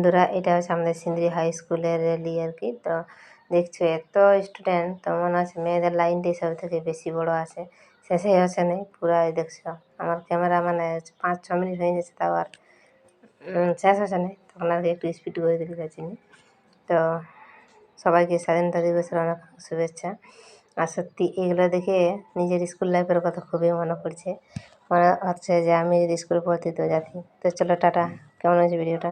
বন্ধুরা, এটা হচ্ছে আমাদের সিন্দ্রি হাই স্কুলের র্যালি আর কি। তো দেখছো এত স্টুডেন্ট, তো মনে হচ্ছে মেয়েদের লাইনটাই সব থেকে বেশি বড় আছে, শেষেই হচ্ছে না পুরা। দেখছো আমার ক্যামেরা মানে 5-6 মিনিট হয়ে গেছে, তাও আর শেষ হচ্ছে না, তখন আর কি একটু স্পিড করে দিতে চাইছি। তো সবাইকে স্বাধীনতা দিবসের অনেক শুভেচ্ছা। আর সত্যি এগুলো দেখে নিজের স্কুল লাইফের কথা খুবই মনে পড়ছে। মনে হচ্ছে যে আমি যদি স্কুলে পড়তে তো যেতাম। তো চলো টাটা, কেমন হয়েছে ভিডিওটা?